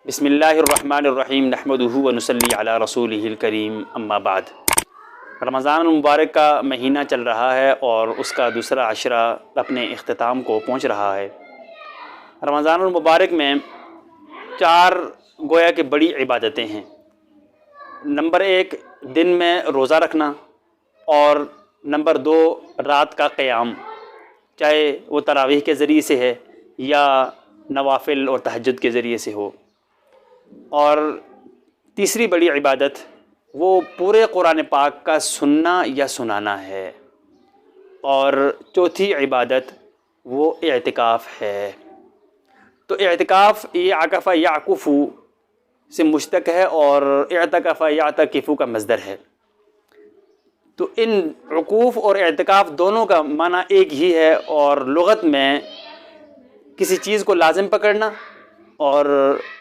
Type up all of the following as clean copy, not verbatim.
بسم اللہ الرحمن الرحیم نحمدہ ونصلی علی رسولہ الکریم اما بعد۔ رمضان المبارک کا مہینہ چل رہا ہے اور اس کا دوسرا عشرہ اپنے اختتام کو پہنچ رہا ہے۔ رمضان المبارک میں 4 گویا کہ بڑی عبادتیں ہیں۔ نمبر 1 دن میں روزہ رکھنا، اور نمبر 2 رات کا قیام، چاہے وہ تراویح کے ذریعے سے ہے یا نوافل اور تہجد کے ذریعے سے ہو، اور تیسری بڑی عبادت وہ پورے قرآن پاک کا سننا یا سنانا ہے، اور چوتھی عبادت وہ اعتکاف ہے۔ تو اعتکاف یہ عکف یعکف سے مشتق ہے اور اعتکف یعتکف کا مصدر ہے۔ تو ان عکوف اور اعتکاف دونوں کا معنی ایک ہی ہے، اور لغت میں کسی چیز کو لازم پکڑنا اور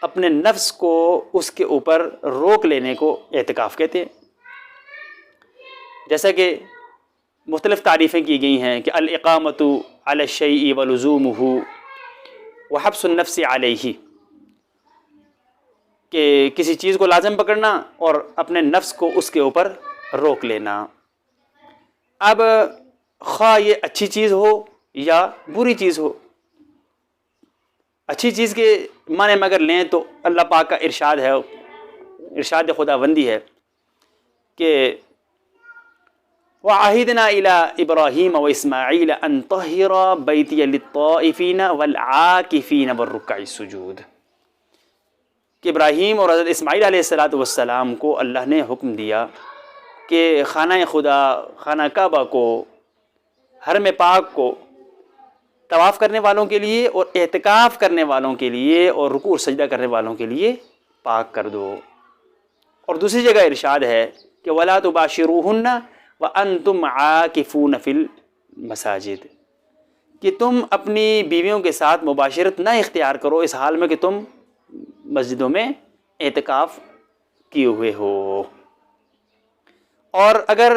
اپنے نفس کو اس کے اوپر روک لینے کو اعتکاف کہتے ہیں۔ جیسا کہ مختلف تعریفیں کی گئی ہیں کہ الاقامۃ علی الشیء ولزومہ وحبس النفس علیہ، کہ کسی چیز کو لازم پکڑنا اور اپنے نفس کو اس کے اوپر روک لینا۔ اب خواہ یہ اچھی چیز ہو یا بری چیز ہو، اچھی چیز کے معنی میں اگر لیں تو اللہ پاک کا ارشاد ہے، ارشاد خداوندی ہے کہ وَعَهِدْنَا إِلَىٰ إِبْرَاهِيمَ وَإِسْمَاعِيلَ أَن طَهِّرَا بَيْتِيَ لِلطَّائِفِينَ وَالْعَاكِفِينَ وَالرُّكَّعِ السُّجُودِ، کہ ابراہیم اور حضرت اسماعیل علیہ السلام کو اللہ نے حکم دیا کہ خانہ خدا، خانہ کعبہ کو، حرم پاک کو طواف کرنے والوں کے لیے اور اعتکاف کرنے والوں کے لیے اور رکوع اور سجدہ کرنے والوں کے لیے پاک کر دو۔ اور دوسری جگہ ارشاد ہے کہ وَلَا تُبَاشِرُوهُنَّ وَأَنْتُمْ عَاكِفُونَ فِي الْمَسَاجِدِ، کہ تم اپنی بیویوں کے ساتھ مباشرت نہ اختیار کرو اس حال میں کہ تم مسجدوں میں اعتکاف کیے ہوئے ہو۔ اور اگر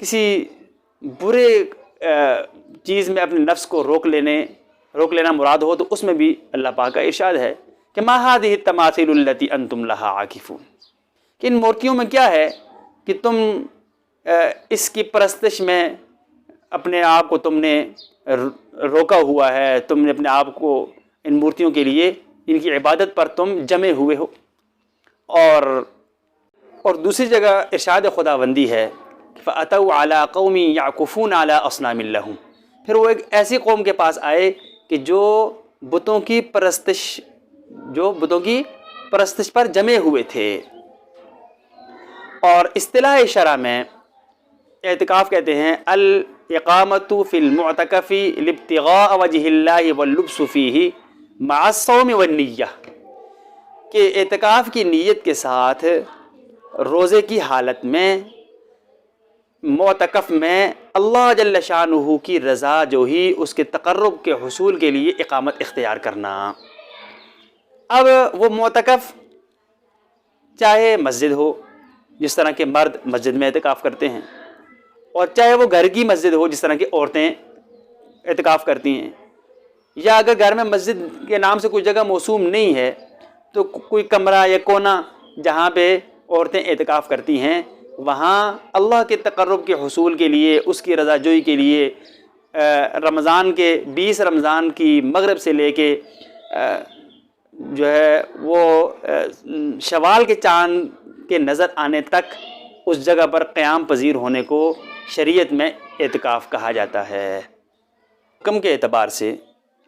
کسی برے چیز میں اپنے نفس کو روک لینا مراد ہو تو اس میں بھی اللہ پاک کا ارشاد ہے کہ ما هذه التماثيل التي انتم لها عاكفون، کہ ان مورتیوں میں کیا ہے کہ تم اس کی پرستش میں اپنے آپ کو تم نے روکا ہوا ہے، تم نے اپنے آپ کو ان مورتیوں کے لیے، ان کی عبادت پر تم جمے ہوئے ہو۔ اور دوسری جگہ ارشاد خداوندی ہے فَأَتَوْا عَلَىٰ قَوْمٍ يَعْكُفُونَ عَلَىٰ أَصْنَامٍ لَهُمْ، پھر وہ ایک ایسی قوم کے پاس آئے کہ جو بتوں کی پرستش پر جمے ہوئے تھے۔ اور اصطلاح شرع میں اعتکاف کہتے ہیں الاقامۃ فی المعتکف لابتغاء وجہ اللہ واللبس فیہ مع الصوم والنیہ، کہ اعتکاف کی نیت کے ساتھ روزے کی حالت میں معتکف میں اللہ جل شانہ کی رضا جو ہی، اس کے تقرب کے حصول کے لیے اقامت اختیار کرنا۔ اب وہ معتکف چاہے مسجد ہو، جس طرح کہ مرد مسجد میں اعتکاف کرتے ہیں، اور چاہے وہ گھر کی مسجد ہو جس طرح کہ عورتیں اعتکاف کرتی ہیں، یا اگر گھر میں مسجد کے نام سے کوئی جگہ موسوم نہیں ہے تو کوئی کمرہ یا کونا جہاں پہ عورتیں اعتکاف کرتی ہیں، وہاں اللہ کے تقرب کے حصول کے لیے، اس کی رضا جوئی کے لیے رمضان کے 20 رمضان کی مغرب سے لے کے جو ہے وہ شوال کے چاند کے نظر آنے تک اس جگہ پر قیام پذیر ہونے کو شریعت میں اعتکاف کہا جاتا ہے۔ حکم کے اعتبار سے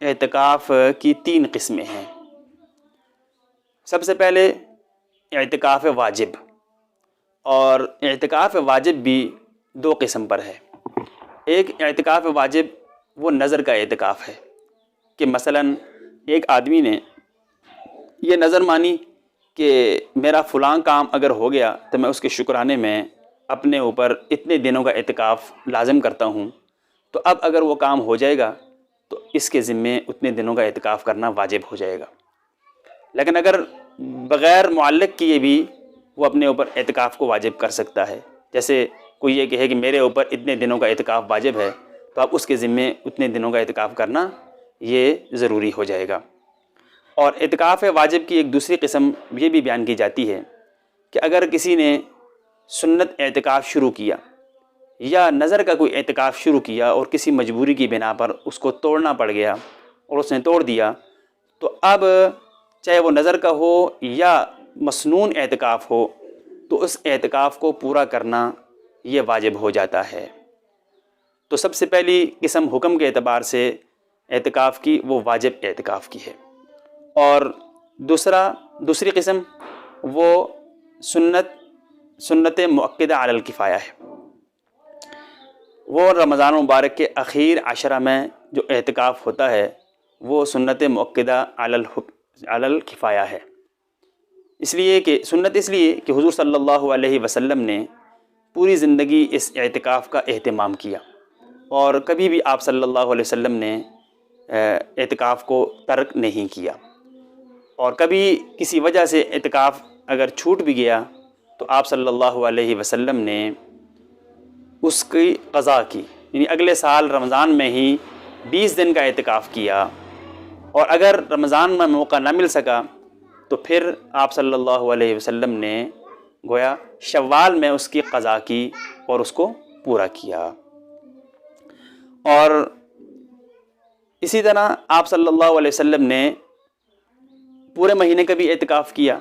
اعتکاف کی 3 قسمیں ہیں۔ سب سے پہلے اعتکاف واجب، اور اعتکاف واجب بھی 2 قسم پر ہے۔ ایک اعتکاف واجب وہ نظر کا اعتکاف ہے، کہ مثلاً ایک آدمی نے یہ نظر مانی کہ میرا فلاں کام اگر ہو گیا تو میں اس کے شکرانے میں اپنے اوپر اتنے دنوں کا اعتکاف لازم کرتا ہوں، تو اب اگر وہ کام ہو جائے گا تو اس کے ذمے اتنے دنوں کا اعتکاف کرنا واجب ہو جائے گا۔ لیکن اگر بغیر معلق کیے بھی وہ اپنے اوپر اعتکاف کو واجب کر سکتا ہے، جیسے کوئی یہ کہے کہ میرے اوپر اتنے دنوں کا اعتکاف واجب ہے، تو اب اس کے ذمے اتنے دنوں کا اعتکاف کرنا یہ ضروری ہو جائے گا۔ اور اعتکاف واجب کی ایک دوسری قسم یہ بھی بیان کی جاتی ہے کہ اگر کسی نے سنت اعتکاف شروع کیا یا نظر کا کوئی اعتکاف شروع کیا اور کسی مجبوری کی بنا پر اس کو توڑنا پڑ گیا اور اس نے توڑ دیا، تو اب چاہے وہ نظر کا ہو یا مسنون اعتکاف ہو تو اس اعتکاف کو پورا کرنا یہ واجب ہو جاتا ہے۔ تو سب سے پہلی قسم حکم کے اعتبار سے اعتکاف کی وہ واجب اعتکاف کی ہے، اور دوسری قسم وہ سنت مؤکدہ علی الکفایہ ہے۔ وہ رمضان مبارک کے اخیر عشرہ میں جو اعتکاف ہوتا ہے وہ سنت مؤکدہ علی الکفایہ ہے، اس لیے کہ حضور صلی اللہ علیہ وسلم نے پوری زندگی اس اعتکاف کا اہتمام کیا، اور کبھی بھی آپ صلی اللہ علیہ وسلم نے اعتکاف کو ترک نہیں کیا، اور کبھی کسی وجہ سے اعتکاف اگر چھوٹ بھی گیا تو آپ صلی اللہ علیہ وسلم نے اس کی قضا کی، یعنی اگلے سال رمضان میں ہی 20 دن کا اعتکاف کیا، اور اگر رمضان میں موقع نہ مل سکا تو پھر آپ صلی اللہ علیہ وسلم نے گویا شوال میں اس کی قضا کی اور اس کو پورا کیا۔ اور اسی طرح آپ صلی اللہ علیہ وسلم نے پورے مہینے کا بھی اعتکاف کیا،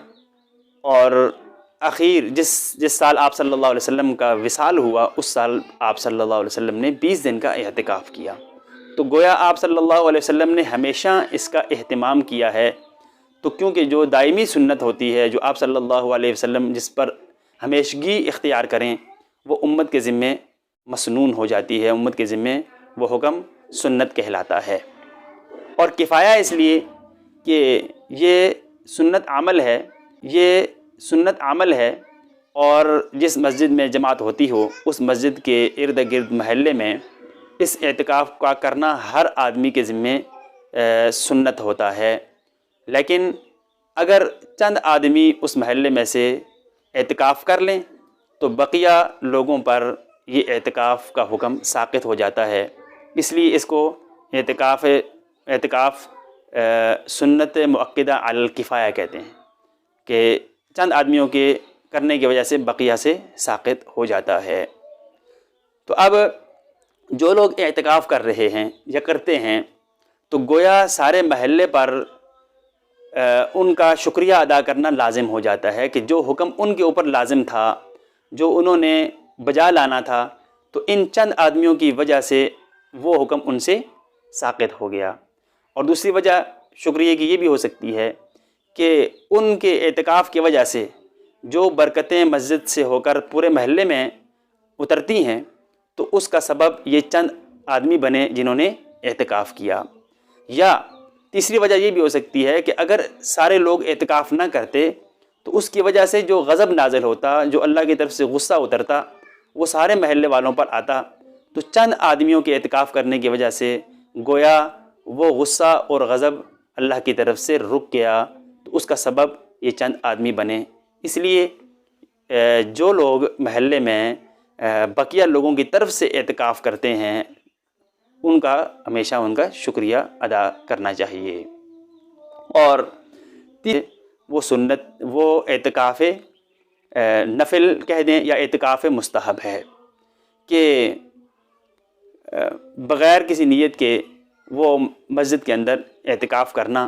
اور اخیر جس سال آپ صلی اللہ علیہ وسلم کا وصال ہوا اس سال آپ صلی اللہ علیہ وسلم نے 20 دن کا اعتکاف کیا۔ تو گویا آپ صلی اللہ علیہ وسلم نے ہمیشہ اس کا اہتمام کیا ہے، تو کیونکہ جو دائمی سنت ہوتی ہے جو آپ صلی اللہ علیہ وسلم جس پر ہمیشگی اختیار کریں وہ امت کے ذمے مسنون ہو جاتی ہے، امت کے ذمے وہ حکم سنت کہلاتا ہے۔ اور کفایہ اس لیے کہ یہ سنت عمل ہے، اور جس مسجد میں جماعت ہوتی ہو اس مسجد کے ارد گرد محلے میں اس اعتکاف کا کرنا ہر آدمی کے ذمے سنت ہوتا ہے، لیکن اگر چند آدمی اس محلے میں سے اعتکاف کر لیں تو بقیہ لوگوں پر یہ اعتکاف کا حکم ساقط ہو جاتا ہے، اس لیے اس کو اعتکاف سنت مؤکدہ علی الکفایہ کہتے ہیں، کہ چند آدمیوں کے کرنے کی وجہ سے بقیہ سے ساقط ہو جاتا ہے۔ تو اب جو لوگ اعتکاف کر رہے ہیں یا کرتے ہیں تو گویا سارے محلے پر ان کا شکریہ ادا کرنا لازم ہو جاتا ہے کہ جو حکم ان کے اوپر لازم تھا، جو انہوں نے بجا لانا تھا، تو ان چند آدمیوں کی وجہ سے وہ حکم ان سے ساقط ہو گیا۔ اور دوسری وجہ شکریہ کی یہ بھی ہو سکتی ہے کہ ان کے اعتکاف کی وجہ سے جو برکتیں مسجد سے ہو کر پورے محلے میں اترتی ہیں تو اس کا سبب یہ چند آدمی بنے جنہوں نے اعتکاف کیا۔ یا تیسری وجہ یہ بھی ہو سکتی ہے کہ اگر سارے لوگ اعتکاف نہ کرتے تو اس کی وجہ سے جو غضب نازل ہوتا، جو اللہ کی طرف سے غصہ اترتا، وہ سارے محلے والوں پر آتا، تو چند آدمیوں کے اعتکاف کرنے کی وجہ سے گویا وہ غصہ اور غضب اللہ کی طرف سے رک گیا، تو اس کا سبب یہ چند آدمی بنے۔ اس لیے جو لوگ محلے میں بقیہ لوگوں کی طرف سے اعتکاف کرتے ہیں ان کا ہمیشہ ان کا شکریہ ادا کرنا چاہیے۔ اور وہ اعتکاف نفل کہہ دیں یا اعتکاف مستحب ہے کہ بغیر کسی نیت کے وہ مسجد کے اندر اعتکاف کرنا،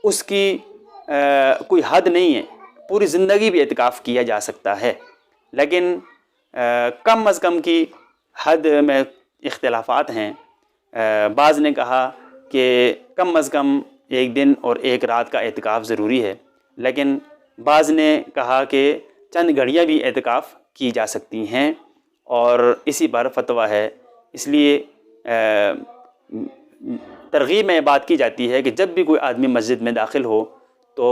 اس کی کوئی حد نہیں ہے، پوری زندگی بھی اعتکاف کیا جا سکتا ہے، لیکن کم از کم کی حد میں اختلافات ہیں۔ بعض نے کہا کہ کم از کم 1 دن اور 1 رات کا اعتکاف ضروری ہے، لیکن بعض نے کہا کہ چند گھڑیاں بھی اعتکاف کی جا سکتی ہیں، اور اسی پر فتویٰ ہے۔ اس لیے ترغیب میں یہ بات کی جاتی ہے کہ جب بھی کوئی آدمی مسجد میں داخل ہو تو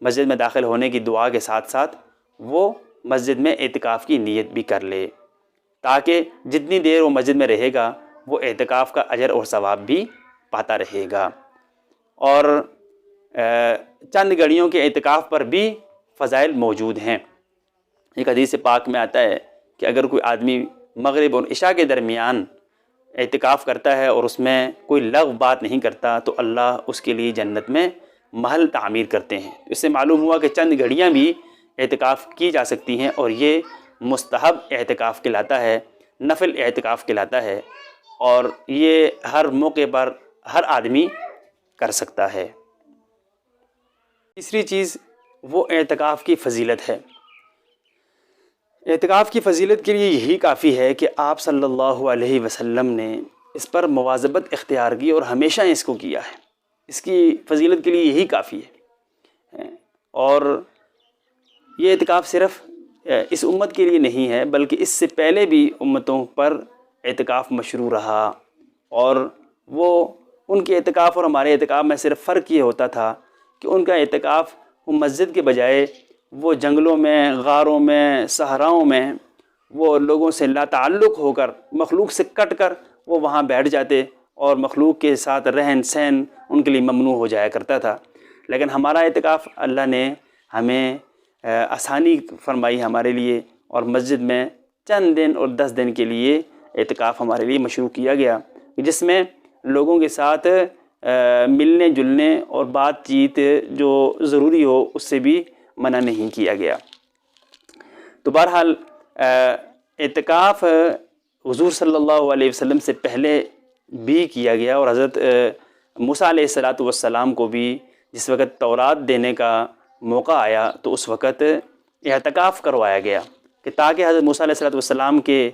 مسجد میں داخل ہونے کی دعا کے ساتھ ساتھ وہ مسجد میں اعتکاف کی نیت بھی کر لے، تاکہ جتنی دیر وہ مسجد میں رہے گا وہ اعتکاف کا اجر اور ثواب بھی پاتا رہے گا۔ اور چند گھڑیوں کے اعتکاف پر بھی فضائل موجود ہیں۔ ایک حدیث پاک میں آتا ہے کہ اگر کوئی آدمی مغرب اور عشاء کے درمیان اعتکاف کرتا ہے اور اس میں کوئی لغو بات نہیں کرتا تو اللہ اس کے لیے جنت میں محل تعمیر کرتے ہیں۔ اس سے معلوم ہوا کہ چند گھڑیاں بھی اعتکاف کی جا سکتی ہیں، اور یہ مستحب اعتکاف کہلاتا ہے، نفل اعتکاف کہلاتا ہے، اور یہ ہر موقع پر ہر آدمی کر سکتا ہے۔ تیسری چیز وہ اعتکاف کی فضیلت ہے۔ اعتکاف کی فضیلت کے لیے یہی کافی ہے کہ آپ صلی اللہ علیہ وسلم نے اس پر مواظبت اختیار کی اور ہمیشہ اس کو کیا ہے۔ اس کی فضیلت کے لیے یہی کافی ہے۔ اور یہ اعتکاف صرف اس امت کے لیے نہیں ہے، بلکہ اس سے پہلے بھی امتوں پر اعتکاف مشروع رہا، اور وہ ان کے اعتکاف اور ہمارے اعتکاف میں صرف فرق یہ ہوتا تھا کہ ان کا اعتکاف وہ مسجد کے بجائے وہ جنگلوں میں، غاروں میں، صحراؤں میں وہ لوگوں سے لا تعلق ہو کر، مخلوق سے کٹ کر وہ وہاں بیٹھ جاتے، اور مخلوق کے ساتھ رہن سہن ان کے لیے ممنوع ہو جایا کرتا تھا۔ لیکن ہمارا اعتکاف اللہ نے ہمیں آسانی فرمائی ہمارے لیے، اور مسجد میں چند دن اور 10 دن کے لیے اعتکاف ہمارے لیے مشروع کیا گیا، جس میں لوگوں کے ساتھ ملنے جلنے اور بات چیت جو ضروری ہو اس سے بھی منع نہیں کیا گیا۔ تو بہرحال اعتکاف حضور صلی اللہ علیہ وسلم سے پہلے بھی کیا گیا، اور حضرت موسیٰ علیہ السلام کو بھی جس وقت تورات دینے کا موقع آیا تو اس وقت اعتکاف کروایا گیا، کہ تاکہ حضرت موسیٰ علیہ السلام کے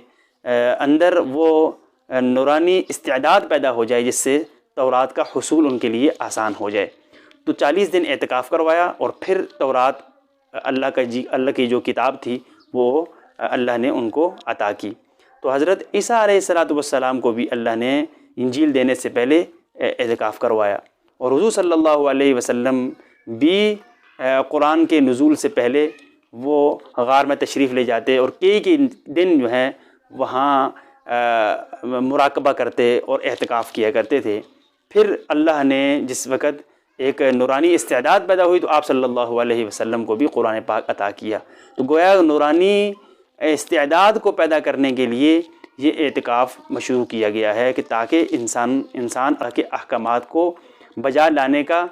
اندر وہ نورانی استعداد پیدا ہو جائے، جس سے تورات کا حصول ان کے لیے آسان ہو جائے۔ تو 40 دن اعتکاف کروایا، اور پھر تورات اللہ کی جو کتاب تھی وہ اللہ نے ان کو عطا کی۔ تو حضرت عیسیٰ علیہ السلام کو بھی اللہ نے انجیل دینے سے پہلے اعتکاف کروایا، اور حضور صلی اللہ علیہ وسلم بھی قرآن کے نزول سے پہلے وہ غار میں تشریف لے جاتے، اور کئی دن جو ہیں وہاں مراقبہ کرتے اور اعتکاف کیا کرتے تھے۔ پھر اللہ نے جس وقت ایک نورانی استعداد پیدا ہوئی تو آپ صلی اللہ علیہ وسلم کو بھی قرآن پاک عطا کیا۔ تو گویا نورانی استعداد کو پیدا کرنے کے لیے یہ اعتکاف مشروع کیا گیا ہے، کہ تاکہ انسان کے احکامات کو بجا لانے کا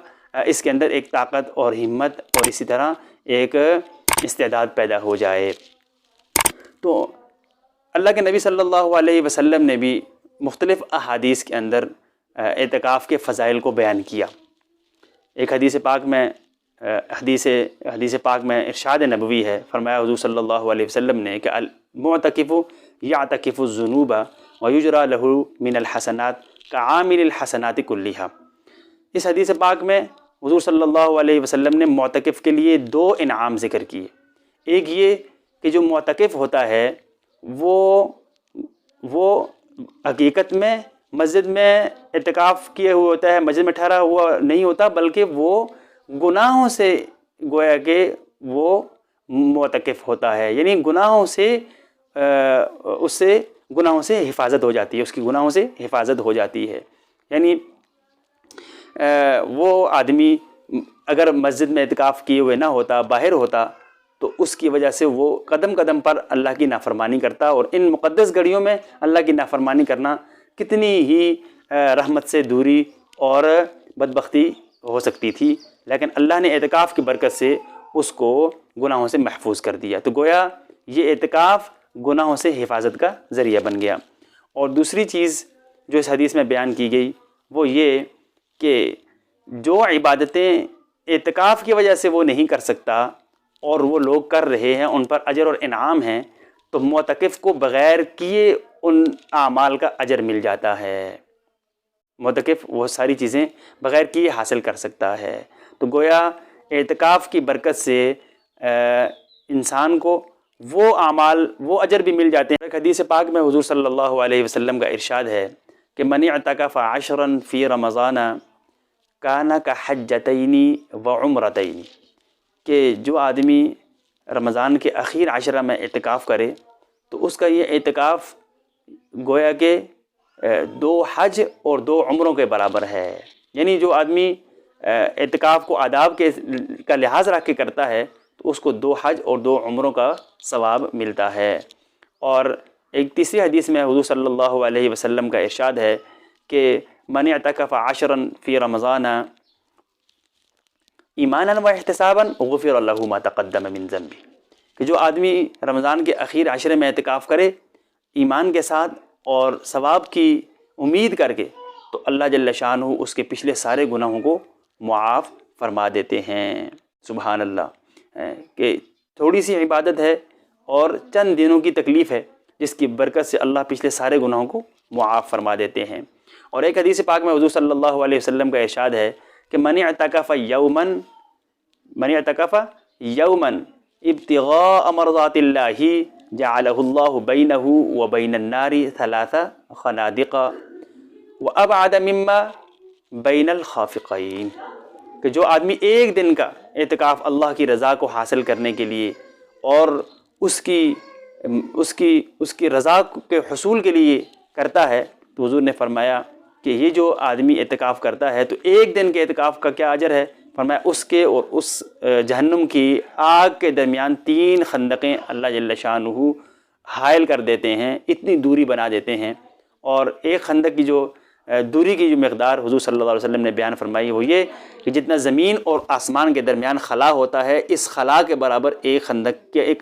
اس کے اندر ایک طاقت اور ہمت اور اسی طرح ایک استعداد پیدا ہو جائے۔ تو اللہ کے نبی صلی اللہ علیہ وسلم نے بھی مختلف احادیث کے اندر اعتکاف کے فضائل کو بیان کیا۔ ایک حدیث پاک میں ارشاد نبوی ہے، فرمایا حضور صلی اللہ علیہ وسلم نے کہ المعتکف یعتکف الذنوب ویجری لہ من الحسنات کعامل الحسنات کلھا۔ اس حدیث پاک میں حضور صلی اللہ علیہ وسلم نے معتکف کے لیے 2 انعام ذکر کیے۔ ایک یہ کہ جو معتکف ہوتا ہے وہ حقیقت میں مسجد میں اعتکاف کیے ہوئے ہوتا ہے، مسجد میں ٹھہرا ہوا نہیں ہوتا، بلکہ وہ گناہوں سے گویا کہ وہ معتکف ہوتا ہے، یعنی گناہوں سے حفاظت ہو جاتی ہے، اس کی گناہوں سے حفاظت ہو جاتی ہے۔ یعنی وہ آدمی اگر مسجد میں اعتکاف کیے ہوئے نہ ہوتا، باہر ہوتا، تو اس کی وجہ سے وہ قدم قدم پر اللہ کی نافرمانی کرتا، اور ان مقدس گھڑیوں میں اللہ کی نافرمانی کرنا کتنی ہی رحمت سے دوری اور بدبختی ہو سکتی تھی، لیکن اللہ نے اعتکاف کی برکت سے اس کو گناہوں سے محفوظ کر دیا۔ تو گویا یہ اعتکاف گناہوں سے حفاظت کا ذریعہ بن گیا۔ اور دوسری چیز جو اس حدیث میں بیان کی گئی وہ یہ کہ جو عبادتیں اعتکاف کی وجہ سے وہ نہیں کر سکتا اور وہ لوگ کر رہے ہیں، ان پر اجر اور انعام ہیں، تو معتکف کو بغیر کیے ان اعمال کا اجر مل جاتا ہے۔ معتکف وہ ساری چیزیں بغیر کیے حاصل کر سکتا ہے۔ تو گویا اعتکاف کی برکت سے انسان کو وہ اعمال، وہ اجر بھی مل جاتے ہیں۔ ایک حدیث پاک میں حضور صلی اللہ علیہ وسلم کا ارشاد ہے کہ من اعتکف 10 فی رمضان کان کحجتین وعمرتین، کہ جو آدمی رمضان کے اخیر 10 میں اعتکاف کرے تو اس کا یہ اعتکاف گویا کہ 2 حج اور 2 عمروں کے برابر ہے۔ یعنی جو آدمی اعتکاف کو آداب کا لحاظ رکھ کے کرتا ہے تو اس کو 2 حج اور 2 عمروں کا ثواب ملتا ہے۔ اور ایک تیسری حدیث میں حضور صلی اللہ علیہ وسلم کا ارشاد ہے کہ من اعتکف 10 فی رمضان ایمانا و احتسابا غفر لہ ما تقدم من ذنبہ، کہ جو آدمی رمضان کے اخیر عشرے میں اعتکاف کرے ایمان کے ساتھ اور ثواب کی امید کر کے، تو اللہ جل شانہ اس کے پچھلے سارے گناہوں کو معاف فرما دیتے ہیں۔ سبحان اللہ، کہ تھوڑی سی عبادت ہے اور چند دنوں کی تکلیف ہے جس کی برکت سے اللہ پچھلے سارے گناہوں کو معاف فرما دیتے ہیں۔ اور ایک حدیث پاک میں حضور صلی اللہ علیہ وسلم کا ارشاد ہے کہ من اعتکف یوما ابتغاء مرضات اللہ جعلہ اللہ بینہ وبین النار ثلاث خنادق وابعد مما بین الخافقین، کہ جو آدمی ایک دن کا اعتکاف اللہ کی رضا کو حاصل کرنے کے لیے اور اس کی رضا کے حصول کے لیے کرتا ہے، تو حضور نے فرمایا کہ یہ جو آدمی اعتکاف کرتا ہے تو ایک دن کے اعتکاف کا کیا اجر ہے؟ فرمایا اس کے اور اس جہنم کی آگ کے درمیان 3 خندقیں اللہ جل شانہ حائل کر دیتے ہیں، اتنی دوری بنا دیتے ہیں۔ اور ایک خندق کی جو دوری کی جو مقدار حضور صلی اللہ علیہ وسلم نے بیان فرمائی وہ یہ کہ جتنا زمین اور آسمان کے درمیان خلا ہوتا ہے، اس خلا کے برابر ایک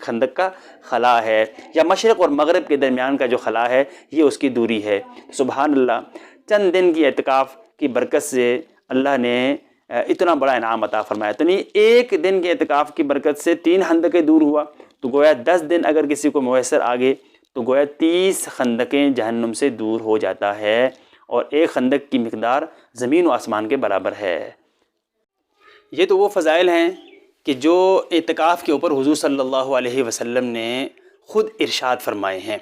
خندق کا خلا ہے، یا مشرق اور مغرب کے درمیان کا جو خلا ہے یہ اس کی دوری ہے۔ سبحان اللہ، چند دن کی اعتکاف کی برکت سے اللہ نے اتنا بڑا انعام عطا فرمایا۔ تو نہیں، ایک دن کے اعتکاف کی برکت سے 3 خندقیں دور ہوا، تو گویا 10 دن اگر کسی کو میسر آگے تو گویا 30 خندقیں جہنم سے دور ہو جاتا ہے، اور ایک خندق کی مقدار زمین و آسمان کے برابر ہے۔ یہ تو وہ فضائل ہیں کہ جو اعتکاف کے اوپر حضور صلی اللہ علیہ وسلم نے خود ارشاد فرمائے ہیں،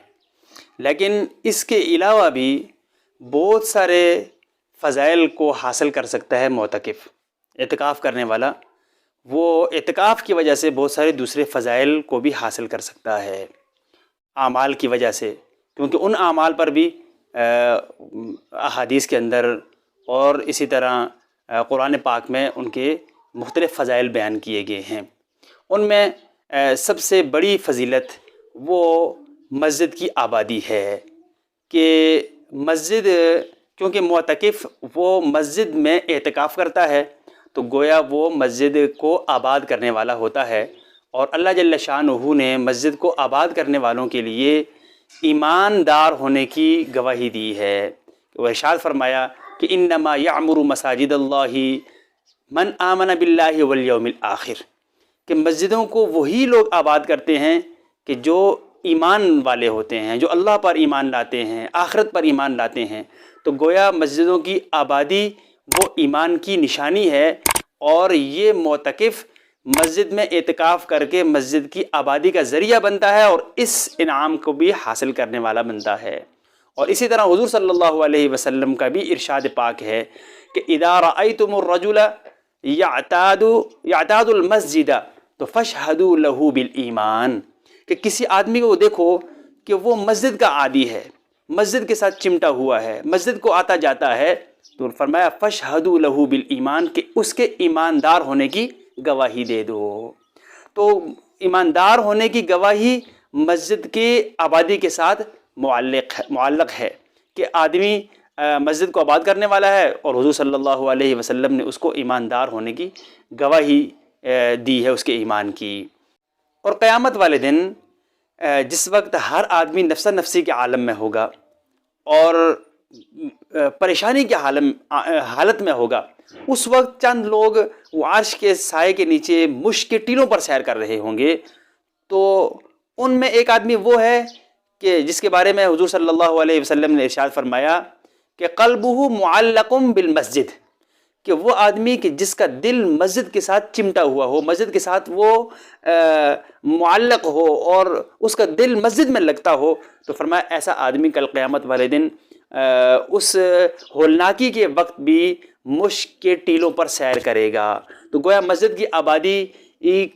لیکن اس کے علاوہ بھی بہت سارے فضائل کو حاصل کر سکتا ہے معتکف، اعتکاف کرنے والا۔ وہ اعتکاف کی وجہ سے بہت سارے دوسرے فضائل کو بھی حاصل کر سکتا ہے، اعمال کی وجہ سے، کیونکہ ان اعمال پر بھی احادیث کے اندر اور اسی طرح قرآن پاک میں ان کے مختلف فضائل بیان کیے گئے ہیں۔ ان میں سب سے بڑی فضیلت وہ مسجد کی آبادی ہے، کہ مسجد، کیونکہ معتکف وہ مسجد میں اعتکاف کرتا ہے تو گویا وہ مسجد کو آباد کرنے والا ہوتا ہے، اور اللہ جل شانہ نے مسجد کو آباد کرنے والوں کے لیے ایماندار ہونے کی گواہی دی ہے۔ وہ ارشاد فرمایا کہ انما یعمر مساجد اللہ من آمن باللہ والیوم الآخر، کہ مسجدوں کو وہی لوگ آباد کرتے ہیں کہ جو ایمان والے ہوتے ہیں، جو اللہ پر ایمان لاتے ہیں، آخرت پر ایمان لاتے ہیں۔ تو گویا مسجدوں کی آبادی وہ ایمان کی نشانی ہے، اور یہ معتکف مسجد میں اعتکاف کر کے مسجد کی آبادی کا ذریعہ بنتا ہے اور اس انعام کو بھی حاصل کرنے والا بنتا ہے۔ اور اسی طرح حضور صلی اللہ علیہ وسلم کا بھی ارشاد پاک ہے کہ اذا رأیتم الرجل یعتاد المسجد تو فاشہدوا لہ بالایمان، کہ کسی آدمی کو دیکھو کہ وہ مسجد کا عادی ہے، مسجد کے ساتھ چمٹا ہوا ہے، مسجد کو آتا جاتا ہے، تو فرمایا فاشہدوا لہ بالایمان، کہ اس کے ایماندار ہونے کی گواہی دے دو۔ تو ایماندار ہونے کی گواہی مسجد کی آبادی کے ساتھ معلق ہے، کہ آدمی مسجد کو آباد کرنے والا ہے، اور حضور صلی اللہ علیہ وسلم نے اس کو ایماندار ہونے کی گواہی دی ہے، اس کے ایمان کی۔ اور قیامت والے دن جس وقت ہر آدمی نفسا نفسی کے عالم میں ہوگا اور پریشانی کے حالت میں ہوگا، اس وقت چند لوگ وہ عرش کے سائے کے نیچے مشک کے ٹیلوں پر سیر کر رہے ہوں گے، تو ان میں ایک آدمی وہ ہے کہ جس کے بارے میں حضور صلی اللہ علیہ وسلم نے ارشاد فرمایا کہ قلبہ معلق بالمسجد، کہ وہ آدمی کہ جس کا دل مسجد کے ساتھ چمٹا ہوا ہو، مسجد کے ساتھ وہ معلق ہو اور اس کا دل مسجد میں لگتا ہو، تو فرمایا ایسا آدمی کل قیامت والے دن اس ہولناکی کے وقت بھی مشک کے ٹیلوں پر سیر کرے گا۔ تو گویا مسجد کی آبادی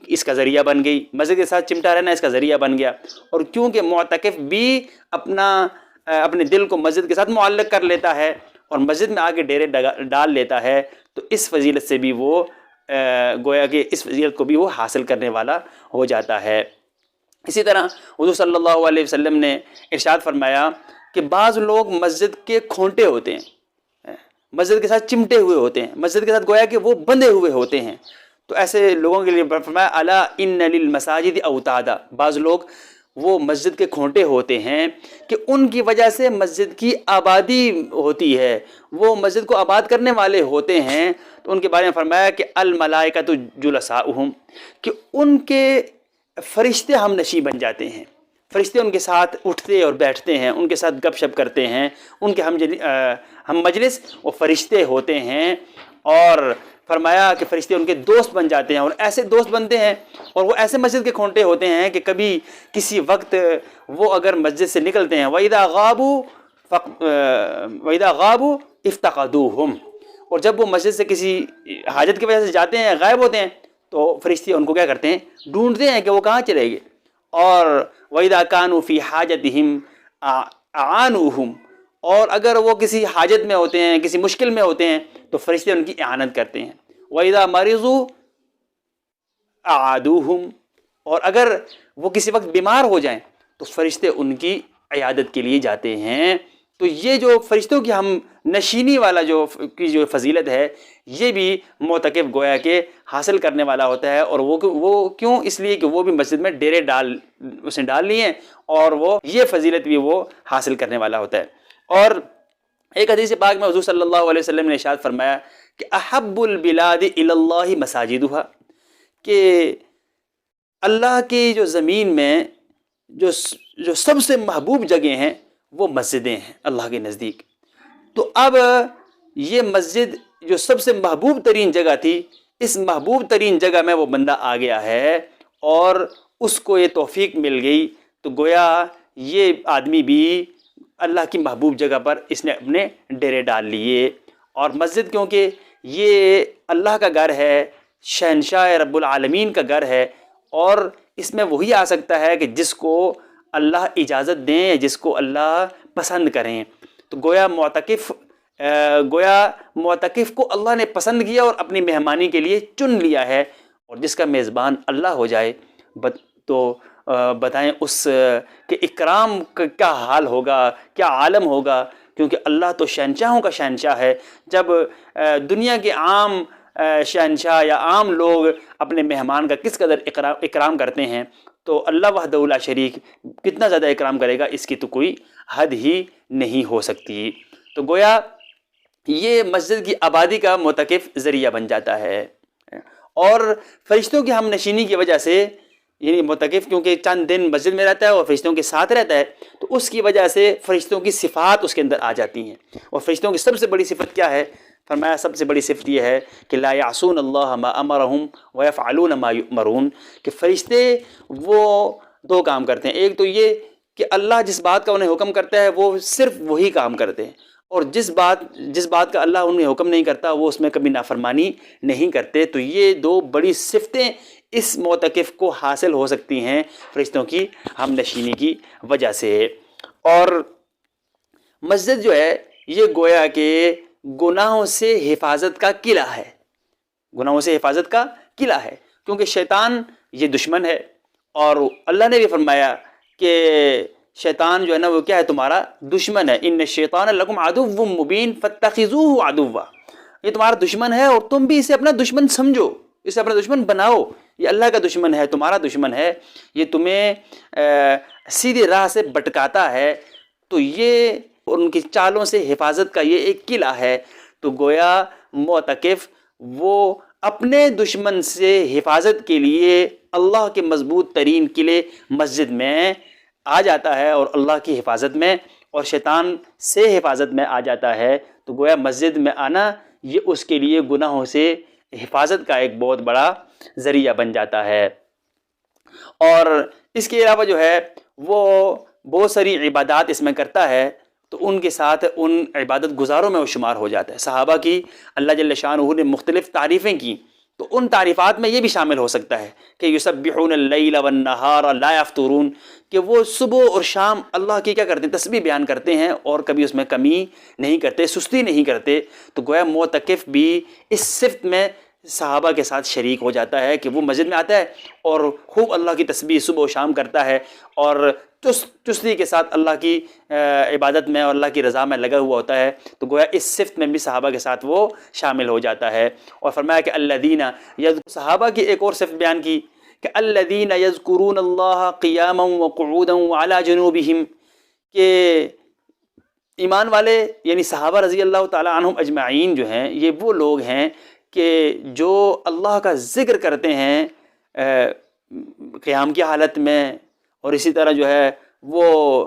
اس کا ذریعہ بن گئی، مسجد کے ساتھ چمٹا رہنا اس کا ذریعہ بن گیا، اور کیونکہ معتکف بھی اپنے دل کو مسجد کے ساتھ معلق کر لیتا ہے اور مسجد میں آگے ڈیرے ڈال لیتا ہے، تو اس فضیلت سے بھی وہ گویا کہ اس فضیلت کو بھی وہ حاصل کرنے والا ہو جاتا ہے۔ اسی طرح حضور صلی اللہ علیہ وسلم نے ارشاد فرمایا کہ بعض لوگ مسجد کے کھونٹے ہوتے ہیں، مسجد کے ساتھ چمٹے ہوئے ہوتے ہیں، مسجد کے ساتھ گویا کہ وہ بندھے ہوئے ہوتے ہیں، تو ایسے لوگوں کے لیے فرمایا الا ان للمساجد اوتادا، بعض لوگ وہ مسجد کے کھونٹے ہوتے ہیں کہ ان کی وجہ سے مسجد کی آبادی ہوتی ہے، وہ مسجد کو آباد کرنے والے ہوتے ہیں، تو ان کے بارے میں فرمایا کہ الملائکۃ جلساؤہم، کہ ان کے فرشتے ہم نشیں بن جاتے ہیں، فرشتے ان کے ساتھ اٹھتے اور بیٹھتے ہیں، ان کے ساتھ گپ شپ کرتے ہیں، ان کے ہم مجلس وہ فرشتے ہوتے ہیں، اور فرمایا کہ فرشتے ان کے دوست بن جاتے ہیں، اور ایسے دوست بنتے ہیں اور وہ ایسے مسجد کے کھونٹے ہوتے ہیں کہ کبھی کسی وقت وہ اگر مسجد سے نکلتے ہیں وَإِذَا غَابُوا افتقدوہم، اور جب وہ مسجد سے کسی حاجت کی وجہ سے جاتے ہیں، غائب ہوتے ہیں، تو فرشتے ان کو کیا کرتے ہیں؟ ڈھونڈتے ہیں کہ وہ کہاں چلے گئے، اور وَإِذَا كَانُوا فِي حَاجَتِهِمْ أَعَانُوهُمْ، اور اگر وہ کسی حاجت میں ہوتے ہیں، کسی مشکل میں ہوتے ہیں، تو فرشتے ان کی اعانت کرتے ہیں، وَإِذَا مَرِضُوا أَعَادُوهُمْ، اور اگر وہ کسی وقت بیمار ہو جائیں تو فرشتے ان کی عیادت کے لیے جاتے ہیں۔ تو یہ جو فرشتوں کی ہم نشینی والا جو فضیلت ہے، یہ بھی معتکف گویا کہ حاصل کرنے والا ہوتا ہے، اور وہ کیوں؟ اس لیے کہ وہ بھی مسجد میں ڈیرے اس نے ڈال لیے ہیں، اور وہ یہ فضیلت بھی وہ حاصل کرنے والا ہوتا ہے۔ اور ایک حدیث پاک میں حضور صلی اللہ علیہ وسلم نے ارشاد فرمایا کہ احب البلاد الی اللہ مساجدها، کہ اللہ کی جو زمین میں جو سب سے محبوب جگہ ہیں وہ مسجدیں ہیں اللہ کے نزدیک۔ تو اب یہ مسجد جو سب سے محبوب ترین جگہ تھی، اس محبوب ترین جگہ میں وہ بندہ آ گیا ہے اور اس کو یہ توفیق مل گئی، تو گویا یہ آدمی بھی اللہ کی محبوب جگہ پر اس نے اپنے ڈیرے ڈال لیے۔ اور مسجد کیونکہ یہ اللہ کا گھر ہے، شہنشاہ رب العالمین کا گھر ہے، اور اس میں وہی آ سکتا ہے کہ جس کو اللہ اجازت دیں، جس کو اللہ پسند کریں۔ تو گویا معتکف کو اللہ نے پسند کیا اور اپنی مہمانی کے لیے چن لیا ہے، اور جس کا میزبان اللہ ہو جائے تو بتائیں اس کے اکرام کا کیا حال ہوگا، کیا عالم ہوگا، کیونکہ اللہ تو شہنشاہوں کا شہنشاہ ہے۔ جب دنیا کے عام شہنشاہ یا عام لوگ اپنے مہمان کا کس قدر اکرام کرتے ہیں، تو اللہ وحدہ لا شریک کتنا زیادہ اکرام کرے گا، اس کی تو کوئی حد ہی نہیں ہو سکتی۔ تو گویا یہ مسجد کی آبادی کا معتکف ذریعہ بن جاتا ہے، اور فرشتوں کی ہم نشینی کی وجہ سے، یعنی معتکف کیونکہ چند دن مسجد میں رہتا ہے اور فرشتوں کے ساتھ رہتا ہے، تو اس کی وجہ سے فرشتوں کی صفات اس کے اندر آ جاتی ہیں۔ اور فرشتوں کی سب سے بڑی صفت کیا ہے؟ فرمایا سب سے بڑی صفت یہ ہے کہ لا یعصون اللہ ما امرہم ویفعلون ما یؤمرون، کہ فرشتے وہ دو کام کرتے ہیں، ایک تو یہ کہ اللہ جس بات کا انہیں حکم کرتا ہے وہ صرف وہی کام کرتے ہیں، اور جس بات کا اللہ انہیں حکم نہیں کرتا وہ اس میں کبھی نافرمانی نہیں کرتے۔ تو یہ دو بڑی صفتیں اس معتکف کو حاصل ہو سکتی ہیں فرشتوں کی ہم نشینی کی وجہ سے۔ اور مسجد جو ہے یہ گویا کہ گناہوں سے حفاظت کا قلعہ ہے، گناہوں سے حفاظت کا قلعہ ہے، کیونکہ شیطان یہ دشمن ہے، اور اللہ نے بھی فرمایا کہ شیطان جو ہے نا وہ کیا ہے؟ تمہارا دشمن ہے۔ ان الشیطان لکم عدو مبین فاتخذوہ عدوا، یہ تمہارا دشمن ہے اور تم بھی اسے اپنا دشمن سمجھو، اسے اپنا دشمن بناؤ۔ یہ اللہ کا دشمن ہے، تمہارا دشمن ہے، یہ تمہیں سیدھی راہ سے بھٹکاتا ہے، تو یہ ان کی چالوں سے حفاظت کا یہ ایک قلعہ ہے۔ تو گویا معتکف وہ اپنے دشمن سے حفاظت کے لیے اللہ کے مضبوط ترین قلعے مسجد میں آ جاتا ہے، اور اللہ کی حفاظت میں اور شیطان سے حفاظت میں آ جاتا ہے۔ تو گویا مسجد میں آنا یہ اس کے لیے گناہوں سے حفاظت کا ایک بہت بڑا ذریعہ بن جاتا ہے۔ اور اس کے علاوہ جو ہے وہ بہت ساری عبادات اس میں کرتا ہے، تو ان کے ساتھ ان عبادت گزاروں میں وہ شمار ہو جاتا ہے۔ صحابہ کی اللہ جل شانہ نے مختلف تعریفیں کی، تو ان تعریفات میں یہ بھی شامل ہو سکتا ہے کہ یسبحون اللیل والنہار لا یفترون، کہ وہ صبح اور شام اللہ کی کیا کرتے ہیں؟ تسبیح بیان کرتے ہیں، اور کبھی اس میں کمی نہیں کرتے، سستی نہیں کرتے۔ تو گویا معتکف بھی اس صفت میں صحابہ کے ساتھ شریک ہو جاتا ہے کہ وہ مسجد میں آتا ہے اور خوب اللہ کی تسبیح صبح و شام کرتا ہے اور چستی کے ساتھ اللہ کی عبادت میں اور اللہ کی رضا میں لگا ہوا ہوتا ہے، تو گویا اس صفت میں بھی صحابہ کے ساتھ وہ شامل ہو جاتا ہے۔ اور فرمایا کہ الذین صحابہ کی ایک اور صفت بیان کی کہ الذین یذکرون اللہ قیاما وقعودا وعلی جنوبہم، کہ ایمان والے یعنی صحابہ رضی اللہ تعالی عنہم اجمعین جو ہیں، یہ وہ لوگ ہیں کہ جو اللہ کا ذکر کرتے ہیں قیام کی حالت میں، اور اسی طرح جو ہے وہ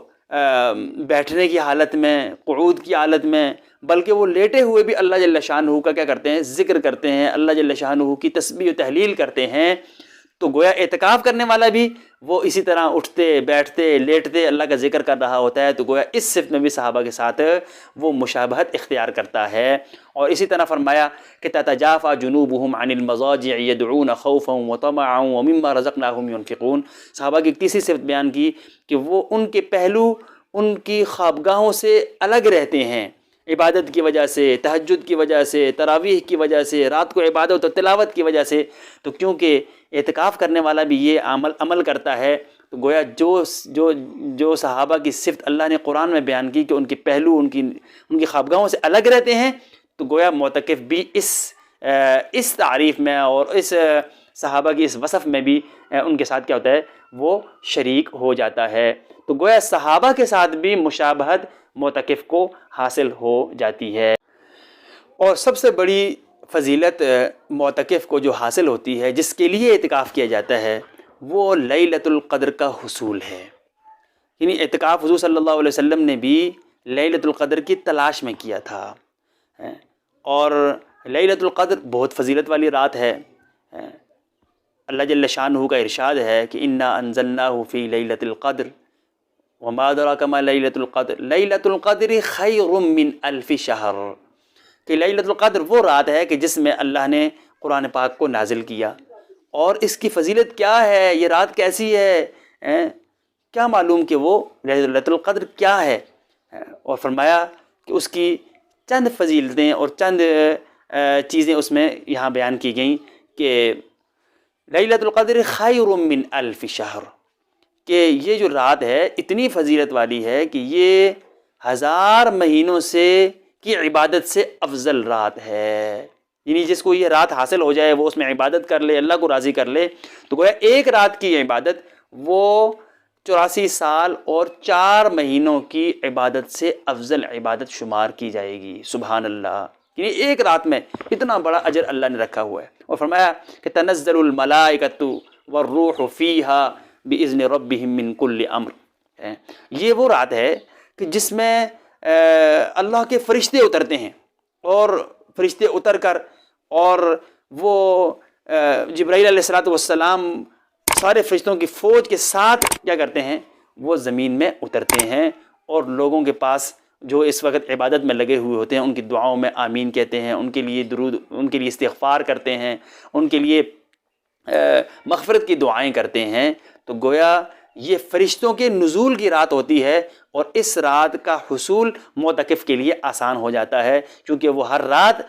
بیٹھنے کی حالت میں، قعود کی حالت میں، بلکہ وہ لیٹے ہوئے بھی اللہ جل شانہ کا کیا کرتے ہیں، ذکر کرتے ہیں، اللہ جل شانہ کی تسبیح و تحلیل کرتے ہیں۔ تو گویا اعتکاف کرنے والا بھی وہ اسی طرح اٹھتے بیٹھتے لیٹتے اللہ کا ذکر کر رہا ہوتا ہے، تو گویا اس صفت میں بھی صحابہ کے ساتھ وہ مشابہت اختیار کرتا ہے۔ اور اسی طرح فرمایا کہ تتجافى جنوبهم عن المضاجع يدعون خوفا وطمعا ومما رزقناهم ينفقون، صحابہ کی ایک تیسری صفت بیان کی کہ وہ ان کے پہلو ان کی خوابگاہوں سے الگ رہتے ہیں، عبادت کی وجہ سے، تہجد کی وجہ سے، تراویح کی وجہ سے، رات کو عبادت و تلاوت کی وجہ سے۔ تو کیونکہ اعتکاف کرنے والا بھی یہ عمل کرتا ہے، تو گویا جو صحابہ کی صفت اللہ نے قرآن میں بیان کی کہ ان کے پہلو ان کی خوابگاہوں سے الگ رہتے ہیں، تو گویا معتکف بھی اس تعریف میں اور اس صحابہ کی اس وصف میں بھی ان کے ساتھ کیا ہوتا ہے، وہ شریک ہو جاتا ہے۔ تو گویا صحابہ کے ساتھ بھی مشابہت معتکف کو حاصل ہو جاتی ہے۔ اور سب سے بڑی فضیلت معتکف کو جو حاصل ہوتی ہے، جس کے لیے اعتکاف کیا جاتا ہے، وہ لیلۃ القدر کا حصول ہے۔ یعنی اعتکاف حضور صلی اللہ علیہ وسلم نے بھی لیلۃ القدر کی تلاش میں کیا تھا، اور لیلۃ القدر بہت فضیلت والی رات ہے۔ اللہ جل شانہ کا ارشاد ہے کہ انا انزلناہ فی لیلۃ القدر وما ادراک ما لیلۃ القدر لیلۃ القدر خیر من الف شہر، کہ لیلۃ القدر وہ رات ہے کہ جس میں اللہ نے قرآن پاک کو نازل کیا۔ اور اس کی فضیلت کیا ہے، یہ رات کیسی ہے، کیا معلوم کہ وہ لیلۃ القدر کیا ہے۔ اور فرمایا کہ اس کی چند فضیلتیں اور چند چیزیں اس میں یہاں بیان کی گئیں کہ لیلۃ القدر خیر من الف شہر، کہ یہ جو رات ہے اتنی فضیلت والی ہے کہ یہ 1000 مہینوں سے کی عبادت سے افضل رات ہے۔ یعنی جس کو یہ رات حاصل ہو جائے، وہ اس میں عبادت کر لے، اللہ کو راضی کر لے، تو گویا ایک رات کی عبادت وہ 84 سال اور 4 مہینوں کی عبادت سے افضل عبادت شمار کی جائے گی۔ سبحان اللہ، یعنی ایک رات میں اتنا بڑا اجر اللہ نے رکھا ہوا ہے۔ اور فرمایا کہ تنزل الملائکۃ والروح فیہا باذن ربہم من کل امر، یہ وہ رات ہے کہ جس میں اللہ کے فرشتے اترتے ہیں، اور فرشتے اتر کر اور وہ جبرائیل علیہ السلام سارے فرشتوں کی فوج کے ساتھ کیا کرتے ہیں، وہ زمین میں اترتے ہیں، اور لوگوں کے پاس جو اس وقت عبادت میں لگے ہوئے ہوتے ہیں ان کی دعاؤں میں آمین کہتے ہیں، ان کے لیے درود، ان کے لیے استغفار کرتے ہیں، ان کے لیے مغفرت کی دعائیں کرتے ہیں۔ تو گویا یہ فرشتوں کے نزول کی رات ہوتی ہے، اور اس رات کا حصول معتکف کے لیے آسان ہو جاتا ہے، کیونکہ وہ ہر رات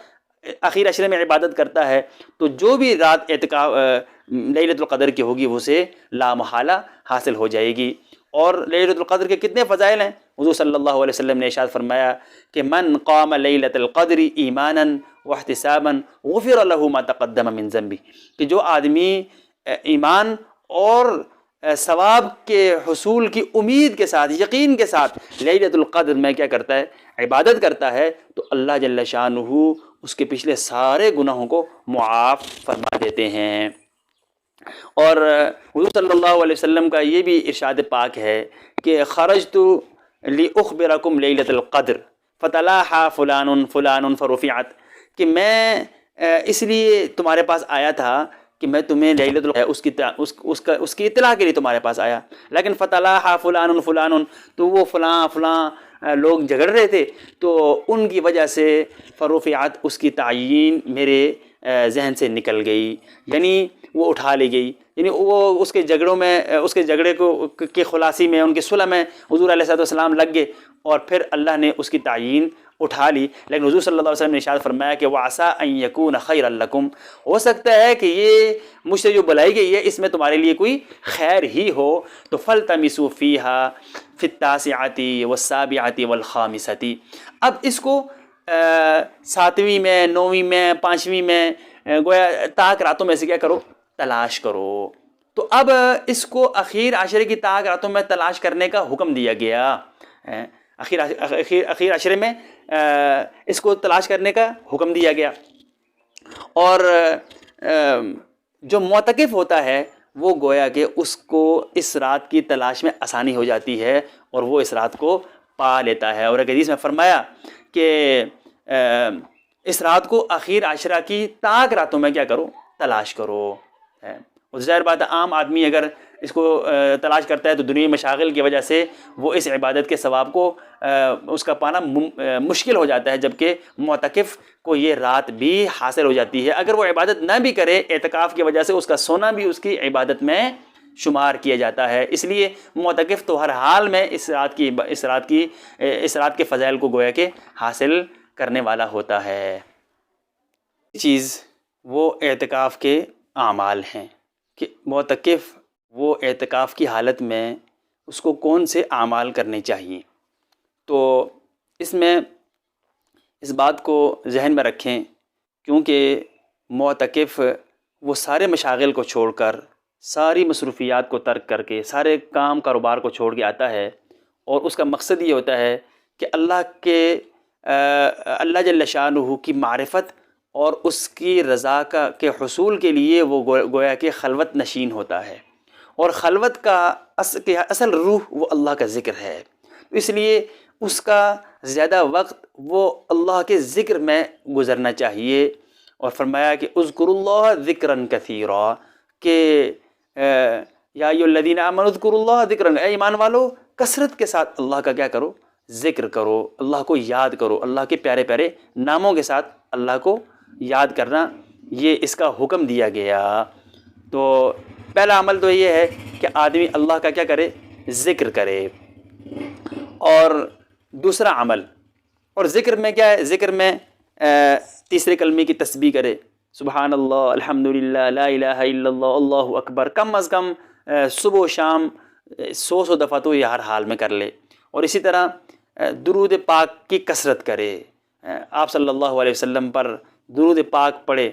اخیر عشرے میں عبادت کرتا ہے۔ تو جو بھی رات اعتکاف لیلۃ القدر کی ہوگی، وہ اسے لا محالہ حاصل ہو جائے گی۔ اور لیلۃ القدر کے کتنے فضائل ہیں، حضور صلی اللہ علیہ وسلم نے ارشاد فرمایا کہ من قام لیلۃ القدر ایمانا واحتسابا غفر له ما تقدم من ذنبہ، کہ جو آدمی ایمان اور ثواب کے حصول کی امید کے ساتھ، یقین کے ساتھ لیلۃ القدر میں کیا کرتا ہے، عبادت کرتا ہے، تو اللہ جل شانہ اس کے پچھلے سارے گناہوں کو معاف فرما دیتے ہیں۔ اور حضور صلی اللہ علیہ وسلم کا یہ بھی ارشاد پاک ہے کہ خرجت لأخبرکم لیلۃ القدر فتلاحا فلان فلان فرفعت، کہ میں اس لیے تمہارے پاس آیا تھا کہ میں تمہیں لیلۃ القدر اس کی اطلاع کے لیے تمہارے پاس آیا، لیکن فتلاحا فلان فلان، تو وہ فلاں لوگ جھگڑ رہے تھے، تو ان کی وجہ سے فرفعت، اس کی تعیین میرے ذہن سے نکل گئی، یعنی وہ اٹھا لی گئی، یعنی وہ اس کے جھگڑوں میں، اس کے جھگڑے کے خلاصی میں، ان کے صلح میں حضور علیہ السلام لگ گئے، اور پھر اللہ نے اس کی تعیین اٹھا لی، لیکن حضور صلی اللہ علیہ وسلم نے ارشاد فرمایا کہ وَعَسَىٰ أَن يَكُونَ خَيْرًا لَكُمْ، ہو سکتا ہے کہ یہ مجھ سے جو بلائی گئی ہے اس میں تمہارے لیے کوئی خیر ہی ہو، تو فَالْتَمِسُوا فِيهَا فِي التَّاسِعَةِ وَالسَّابِعَةِ وَالْخَامِسَةِ، اب اس کو 7ویں میں، 9ویں میں، 5ویں میں، گویا طاق راتوں میں سے کیا کرو، تلاش کرو۔ تو اب اس کو اخیر عشرے کی طاق راتوں میں تلاش کرنے کا حکم دیا گیا، اخیر عشرے میں اس کو تلاش کرنے کا حکم دیا گیا۔ اور جو معتکف ہوتا ہے وہ گویا کہ اس کو اس رات کی تلاش میں آسانی ہو جاتی ہے اور وہ اس رات کو پا لیتا ہے۔ اور ایک حدیث میں فرمایا کہ اس رات کو اخیر عشرہ کی طاق راتوں میں کیا کرو، تلاش کرو۔ اور ظاہر بات ہے عام آدمی اگر اس کو تلاش کرتا ہے تو دنیا مشاغل کی وجہ سے وہ اس عبادت کے ثواب کو اس کا پانا مشکل ہو جاتا ہے، جبکہ معتکف کو یہ رات بھی حاصل ہو جاتی ہے۔ اگر وہ عبادت نہ بھی کرے اعتکاف کی وجہ سے اس کا سونا بھی اس کی عبادت میں شمار کیا جاتا ہے۔ اس لیے معتکف تو ہر حال میں اس رات کے فضائل کو گویا کہ حاصل کرنے والا ہوتا ہے۔ چیز وہ اعتکاف کے اعمال ہیں کہ معتکف وہ اعتکاف کی حالت میں اس کو کون سے اعمال کرنے چاہیے۔ تو اس میں اس بات کو ذہن میں رکھیں، کیونکہ معتکف وہ سارے مشاغل کو چھوڑ کر، ساری مصروفیات کو ترک کر کے، سارے کام کاروبار کو چھوڑ کے آتا ہے، اور اس کا مقصد یہ ہوتا ہے کہ اللہ جل شانہ کی معرفت اور اس کی رضا کے حصول کے لیے وہ گویا کہ خلوت نشین ہوتا ہے، اور خلوت کا اصل روح وہ اللہ کا ذکر ہے۔ اس لیے اس کا زیادہ وقت وہ اللہ کے ذکر میں گزرنا چاہیے، اور فرمایا کہ اذکروا اللہ ذکرا کثیرا، کہ یا ایھا الذین آمنوا اذکروا اللہ ذکرا، اے ایمان والو کثرت کے ساتھ اللہ کا کیا کرو، ذکر کرو، اللہ کو یاد کرو، اللہ کے پیارے پیارے ناموں کے ساتھ اللہ کو یاد کرنا، یہ اس کا حکم دیا گیا۔ تو پہلا عمل تو یہ ہے کہ آدمی اللہ کا کیا کرے، ذکر کرے۔ اور دوسرا عمل، اور ذکر میں کیا ہے، ذکر میں تیسرے کلمے کی تسبیح کرے، سبحان اللہ، الحمدللہ، لا الہ الا اللہ، اللہ اکبر، کم از کم صبح و شام 100 دفعہ تو یہ ہر حال میں کر لے۔ اور اسی طرح درود پاک کی کثرت کرے، آپ صلی اللہ علیہ وسلم پر درود پاک پڑھے،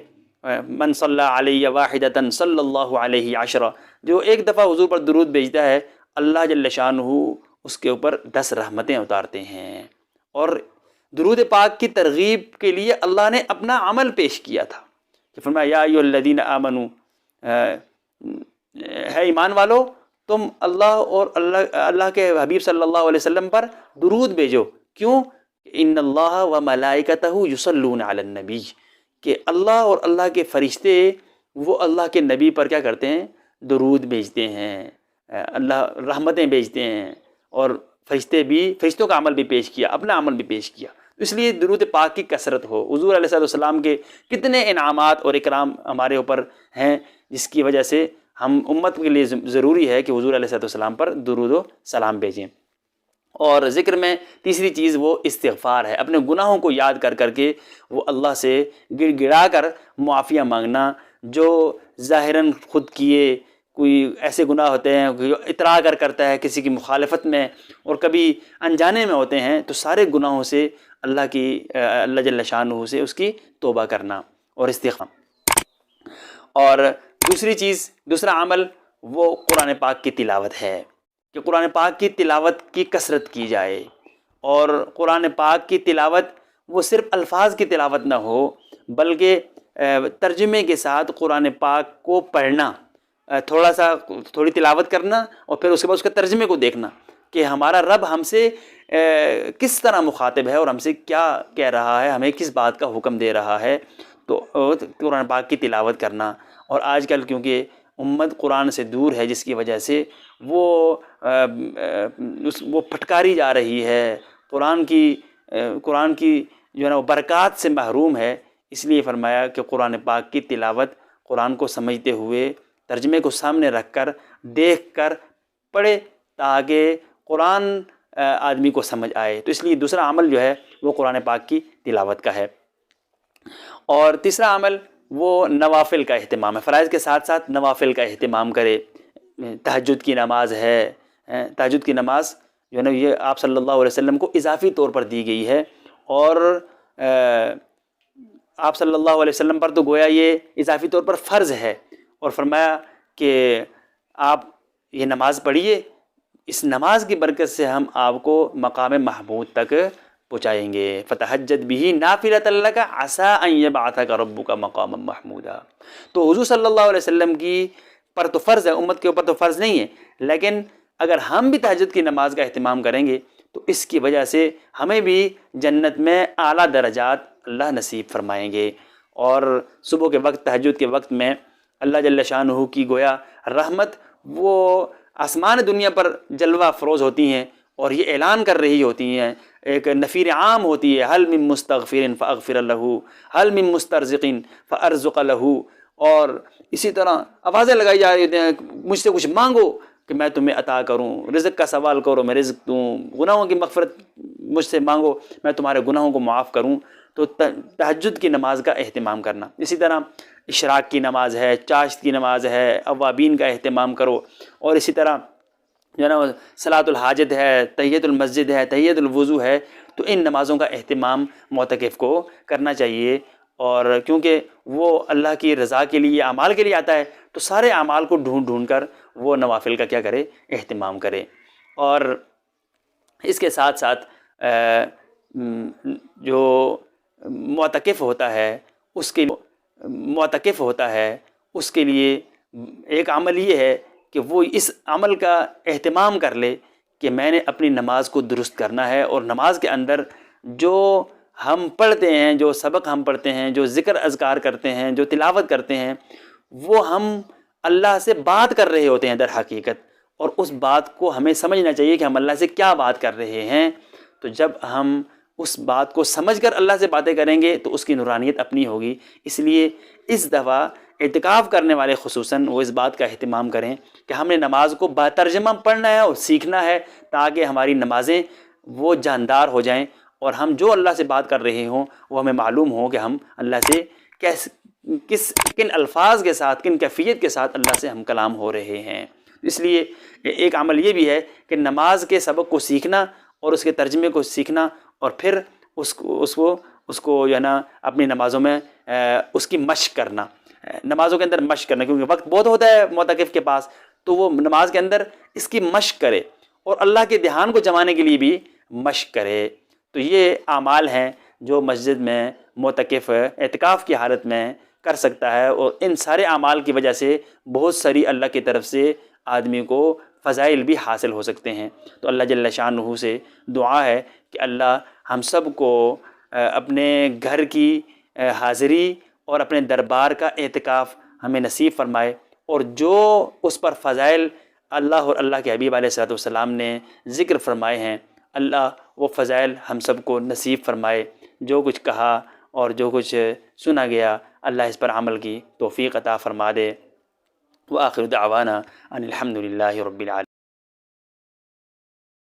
من صلی علیہ واحدۃ صلی اللہ علیہ عشرہ، جو ایک دفعہ حضور پر درود بھیجتا ہے اللہ جل شانہ اس کے اوپر 10 رحمتیں اتارتے ہیں۔ اور درود پاک کی ترغیب کے لیے اللہ نے اپنا عمل پیش کیا تھا کہ فرمایا یا ایھا الذین آمنوا، ہے ایمان والو تم اللہ اور اللہ کے حبیب صلی اللہ علیہ وسلم پر درود بھیجو۔ کیوں؟ ان اللہ و ملائکتہ یصلون علی النبی، کہ اللہ اور اللہ کے فرشتے وہ اللہ کے نبی پر کیا کرتے ہیں، درود بھیجتے ہیں، اللہ رحمتیں بھیجتے ہیں۔ اور فرشتوں کا عمل بھی پیش کیا، اپنا عمل بھی پیش کیا۔ اس لیے درود پاک کی کثرت ہو۔ حضور علیہ السلام کے کتنے انعامات اور اکرام ہمارے اوپر ہیں، جس کی وجہ سے ہم امت کے لیے ضروری ہے کہ حضور علیہ السلام پر درود و سلام بھیجیں۔ اور ذکر میں تیسری چیز وہ استغفار ہے، اپنے گناہوں کو یاد کر کر کے وہ اللہ سے گڑ گڑا کر معافیہ مانگنا۔ جو ظاہراً خود کیے کوئی ایسے گناہ ہوتے ہیں کہ اطراء کرتا ہے کسی کی مخالفت میں، اور کبھی انجانے میں ہوتے ہیں، تو سارے گناہوں سے اللہ جل شانہ سے اس کی توبہ کرنا اور استغفار۔ اور دوسرا عمل وہ قرآن پاک کی تلاوت ہے کہ قرآن پاک کی تلاوت کی کثرت کی جائے۔ اور قرآن پاک کی تلاوت وہ صرف الفاظ کی تلاوت نہ ہو، بلکہ ترجمے کے ساتھ قرآن پاک کو پڑھنا، تھوڑی تلاوت کرنا، اور پھر اس کے بعد اس کے ترجمے کو دیکھنا کہ ہمارا رب ہم سے کس طرح مخاطب ہے اور ہم سے کیا کہہ رہا ہے، ہمیں کس بات کا حکم دے رہا ہے۔ تو قرآن پاک کی تلاوت کرنا۔ اور آج کل کیونکہ امت قرآن سے دور ہے، جس کی وجہ سے وہ پھٹکاری جا رہی ہے، قرآن کی جو ہے نا وہ برکات سے محروم ہے۔ اس لیے فرمایا کہ قرآن پاک کی تلاوت قرآن کو سمجھتے ہوئے، ترجمے کو سامنے رکھ کر، دیکھ کر پڑھے، تاکہ قرآن آدمی کو سمجھ آئے. تو اس لیے دوسرا عمل جو ہے وہ قرآن پاک کی تلاوت کا ہے. اور تیسرا عمل وہ نوافل کا اہتمام ہے. فرائض کے ساتھ ساتھ نوافل کا اہتمام کرے. تہجد کی نماز ہے. تہجد کی نماز جو ہے نا یہ آپ صلی اللہ علیہ وسلم کو اضافی طور پر دی گئی ہے, اور آپ صلی اللہ علیہ وسلم پر تو گویا یہ اضافی طور پر فرض ہے, اور فرمایا کہ آپ یہ نماز پڑھیے, اس نماز کی برکت سے ہم آپ کو مقام محمود تک پہنچائیں گے. فتہجد بہ نافلۃ لک عسیٰ ان یبعثک ربک مقاما محمودا. تو حضور صلی اللہ علیہ وسلم کی پر تو فرض ہے, امت کے اوپر تو فرض نہیں ہے, لیکن اگر ہم بھی تہجد کی نماز کا اہتمام کریں گے تو اس کی وجہ سے ہمیں بھی جنت میں اعلیٰ درجات اللہ نصیب فرمائیں گے. اور صبح کے وقت, تہجد کے وقت میں اللہ جل شانہ کی گویا رحمت وہ آسمان دنیا پر جلوہ افروز ہوتی ہیں, اور یہ اعلان کر رہی ہوتی ہیں, ایک نفیر عام ہوتی ہے, حل من مستغفر فاغفر له, حل من مسترزق فارزق له. اور اسی طرح آوازیں لگائی جا رہی ہیں, مجھ سے کچھ مانگو کہ میں تمہیں عطا کروں, رزق کا سوال کرو میں رزق دوں, گناہوں کی مغفرت مجھ سے مانگو میں تمہارے گناہوں کو معاف کروں. تو تہجد کی نماز کا اہتمام کرنا. اسی طرح اشراق کی نماز ہے, چاشت کی نماز ہے, اوابین کا اہتمام کرو. اور اسی طرح جو ہے نا صلاۃ الحاجت ہے, تحیۃ المسجد ہے, تحیۃ الوضو ہے. تو ان نمازوں کا اہتمام معتکف کو کرنا چاہیے, اور کیونکہ وہ اللہ کی رضا کے لیے, اعمال کے لیے آتا ہے, تو سارے اعمال کو ڈھونڈ ڈھونڈ کر وہ نوافل کا کیا کرے, اہتمام کرے. اور اس کے ساتھ ساتھ جو معتکف ہوتا ہے اس کے لیے ایک عمل یہ ہے کہ وہ اس عمل کا اہتمام کر لے کہ میں نے اپنی نماز کو درست کرنا ہے, اور نماز کے اندر جو ہم پڑھتے ہیں, جو سبق ہم پڑھتے ہیں, جو ذکر اذکار کرتے ہیں, جو تلاوت کرتے ہیں, وہ ہم اللہ سے بات کر رہے ہوتے ہیں در حقیقت, اور اس بات کو ہمیں سمجھنا چاہیے کہ ہم اللہ سے کیا بات کر رہے ہیں. تو جب ہم اس بات کو سمجھ کر اللہ سے باتیں کریں گے تو اس کی نورانیت اپنی ہوگی. اس لیے اس دفعہ اعتکاف کرنے والے خصوصاً وہ اس بات کا اہتمام کریں کہ ہم نے نماز کو بترجمہ پڑھنا ہے اور سیکھنا ہے, تاکہ ہماری نمازیں وہ جاندار ہو جائیں, اور ہم جو اللہ سے بات کر رہے ہوں وہ ہمیں معلوم ہو کہ ہم اللہ سے کن الفاظ کے ساتھ, کن کیفیت کے ساتھ اللہ سے ہم کلام ہو رہے ہیں. اس لیے ایک عمل یہ بھی ہے کہ نماز کے سبق کو سیکھنا اور اس کے ترجمے کو سیکھنا, اور پھر اس کو جو ہے نا اپنی نمازوں میں اس کی مشق کرنا, نمازوں کے اندر مشق کرنا, کیونکہ وقت بہت ہوتا ہے معتکف کے پاس, تو وہ نماز کے اندر اس کی مشق کرے اور اللہ کے دھیان کو جمانے کے لیے بھی مشق کرے. تو یہ اعمال ہیں جو مسجد میں معتکف اعتکاف کی حالت میں کر سکتا ہے, اور ان سارے اعمال کی وجہ سے بہت ساری اللہ کی طرف سے آدمی کو فضائل بھی حاصل ہو سکتے ہیں. تو اللہ جل شانہ سے دعا ہے کہ اللہ ہم سب کو اپنے گھر کی حاضری اور اپنے دربار کا اعتکاف ہمیں نصیب فرمائے, اور جو اس پر فضائل اللہ اور اللہ کے حبیب علیہ الصلوۃ والسلام نے ذکر فرمائے ہیں, اللہ وہ فضائل ہم سب کو نصیب فرمائے. جو کچھ کہا اور جو کچھ سنا گیا اللہ اس پر عمل کی توفیق عطا فرما دے. وآخر دعوانا ان الحمد للہ رب العالمین.